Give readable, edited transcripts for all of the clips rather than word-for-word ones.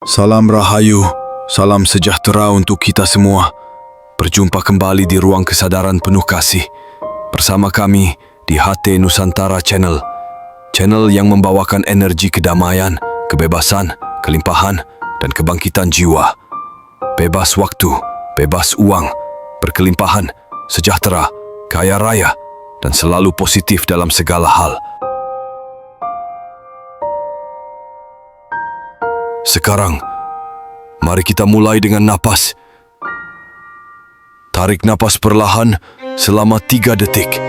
Salam Rahayu, salam sejahtera untuk kita semua. Berjumpa kembali di ruang kesadaran penuh kasih bersama kami di HT Nusantara Channel. Channel yang membawakan energi kedamaian, kebebasan, kelimpahan, dan kebangkitan jiwa. Bebas waktu, bebas uang, berkelimpahan, sejahtera, kaya raya, dan selalu positif dalam segala hal. Sekarang, mari kita mulai dengan napas. Tarik napas perlahan selama 3 detik.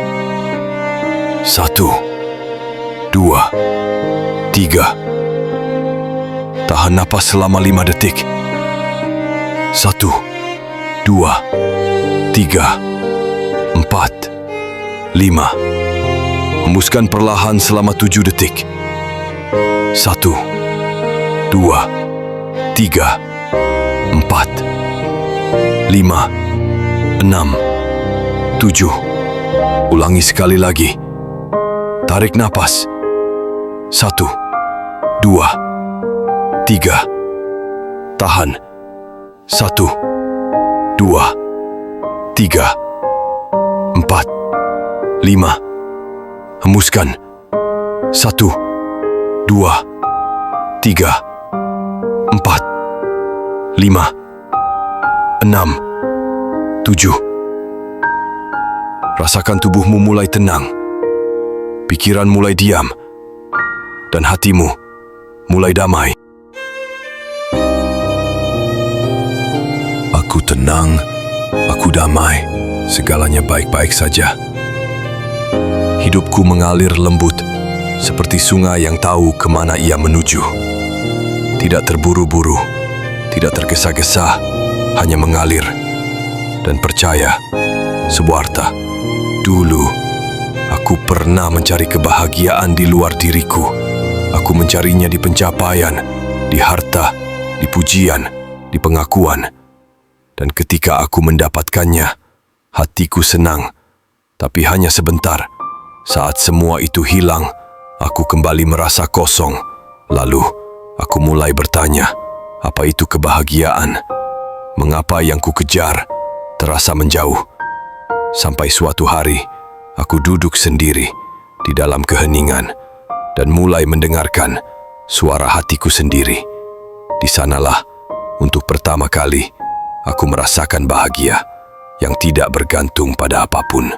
1, 2, 3. Tahan napas selama 5 detik. 1, 2, 3, 4, 5. Hembuskan perlahan selama 7 detik. 1, 2, 3, 4, 5, 6, 7. Ulangi sekali lagi. Tarik napas. 1, 2, 3. Tahan. 1, 2, 3, 4, 5. Hembuskan. 1, 2, 3, 4, 5, 6, 7. Rasakan tubuhmu mulai tenang, pikiran mulai diam, dan hatimu mulai damai. Aku tenang, aku damai, segalanya baik-baik saja. Hidupku mengalir lembut, seperti sungai yang tahu kemana ia menuju. Tidak terburu-buru, tidak tergesa-gesa, hanya mengalir. Dan percaya, Subarta, dulu aku pernah mencari kebahagiaan di luar diriku. Aku mencarinya di pencapaian, di harta, di pujian, di pengakuan. Dan ketika aku mendapatkannya, hatiku senang, tapi hanya sebentar. Saat semua itu hilang, aku kembali merasa kosong. Lalu, aku mulai bertanya, apa itu kebahagiaan? Mengapa yang ku kejar terasa menjauh? Sampai suatu hari, aku duduk sendiri di dalam keheningan dan mulai mendengarkan suara hatiku sendiri. Di sanalah, untuk pertama kali, aku merasakan bahagia yang tidak bergantung pada apapun.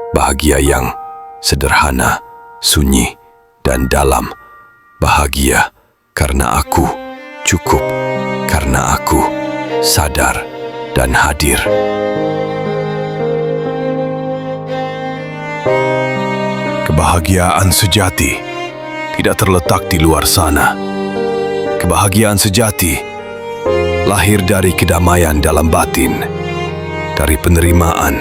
Bahagia yang sederhana, sunyi, dan dalam. Bahagia karena aku cukup, karena aku sadar dan hadir. Kebahagiaan sejati tidak terletak di luar sana. Kebahagiaan sejati lahir dari kedamaian dalam batin, dari penerimaan,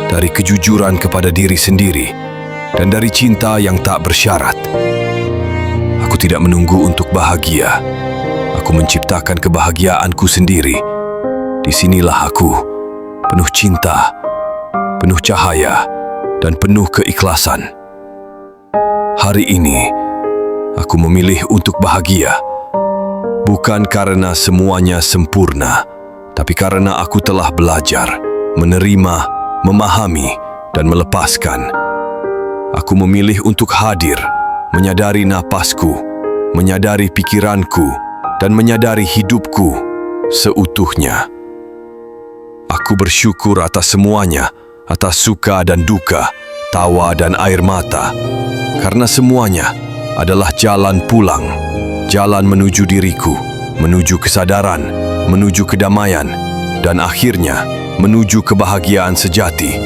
dari kejujuran kepada diri sendiri, dan dari cinta yang tak bersyarat. Aku tidak menunggu untuk bahagia. Aku menciptakan kebahagiaanku sendiri. Disinilah aku, penuh cinta, penuh cahaya, dan penuh keikhlasan. Hari ini, aku memilih untuk bahagia. Bukan karena semuanya sempurna, tapi karena aku telah belajar, menerima, memahami, dan melepaskan. Aku memilih untuk hadir, menyadari napasku, menyadari pikiranku, dan menyadari hidupku seutuhnya. Aku bersyukur atas semuanya, atas suka dan duka, tawa dan air mata, karena semuanya adalah jalan pulang, jalan menuju diriku, menuju kesadaran, menuju kedamaian, dan akhirnya menuju kebahagiaan sejati.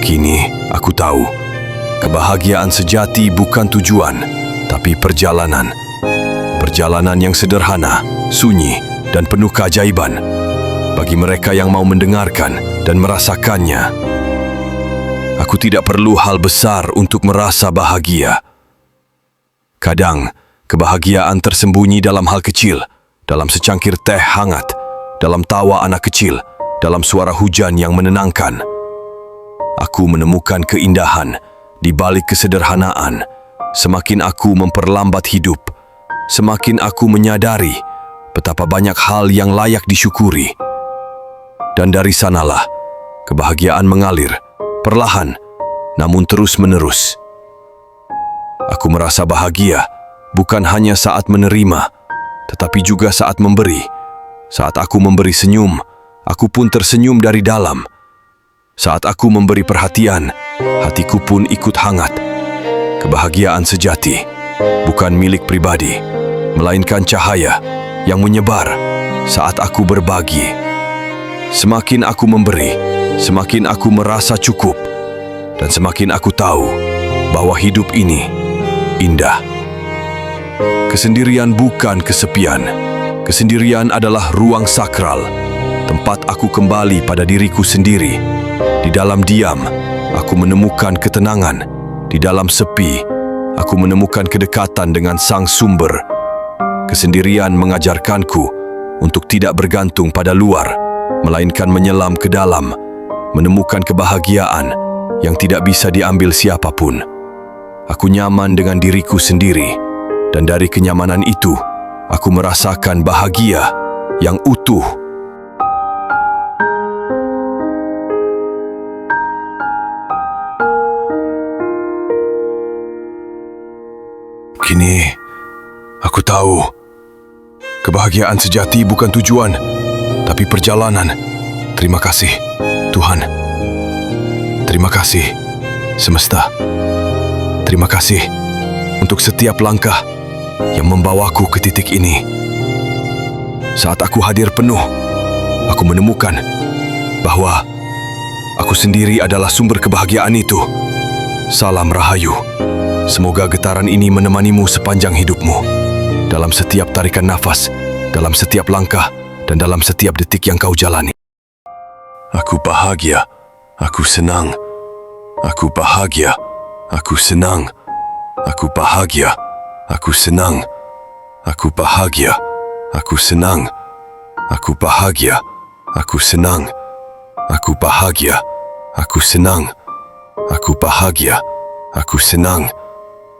Kini aku tahu, kebahagiaan sejati bukan tujuan, tapi perjalanan. Perjalanan yang sederhana, sunyi, dan penuh keajaiban. Bagi mereka yang mau mendengarkan dan merasakannya. Aku tidak perlu hal besar untuk merasa bahagia. Kadang, kebahagiaan tersembunyi dalam hal kecil, dalam secangkir teh hangat, dalam tawa anak kecil, dalam suara hujan yang menenangkan. Aku menemukan keindahan di balik kesederhanaan. Semakin aku memperlambat hidup, semakin aku menyadari betapa banyak hal yang layak disyukuri. Dan dari sanalah kebahagiaan mengalir, perlahan, namun terus-menerus. Aku merasa bahagia bukan hanya saat menerima, tetapi juga saat memberi. Saat aku memberi senyum, aku pun tersenyum dari dalam. Saat aku memberi perhatian, hatiku pun ikut hangat. Kebahagiaan sejati bukan milik pribadi, melainkan cahaya yang menyebar saat aku berbagi. Semakin aku memberi, semakin aku merasa cukup, dan semakin aku tahu bahwa hidup ini indah. Kesendirian bukan kesepian. Kesendirian adalah ruang sakral, tempat aku kembali pada diriku sendiri. Di dalam diam, aku menemukan ketenangan. Di dalam sepi, aku menemukan kedekatan dengan Sang Sumber. Kesendirian mengajarkanku untuk tidak bergantung pada luar, melainkan menyelam ke dalam, menemukan kebahagiaan yang tidak bisa diambil siapapun. Aku nyaman dengan diriku sendiri, dan dari kenyamanan itu, aku merasakan bahagia yang utuh. Kini, aku tahu, kebahagiaan sejati bukan tujuan, tapi perjalanan. Terima kasih, Tuhan. Terima kasih, semesta. Terima kasih untuk setiap langkah yang membawaku ke titik ini. Saat aku hadir penuh, aku menemukan bahwa aku sendiri adalah sumber kebahagiaan itu. Salam Rahayu. Semoga getaran ini menemanimu sepanjang hidupmu. Dalam setiap tarikan nafas, dalam setiap langkah, dan dalam setiap detik yang kau jalani. Aku bahagia, aku senang. Aku bahagia, aku senang. Aku bahagia, aku senang. Aku bahagia, aku senang. Aku bahagia, aku senang. Aku bahagia, aku senang. Aku bahagia, aku senang.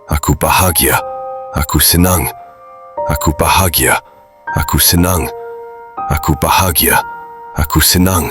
Aku bahagia, aku senang. Aku bahagia, aku senang. Aku bahagia, aku senang.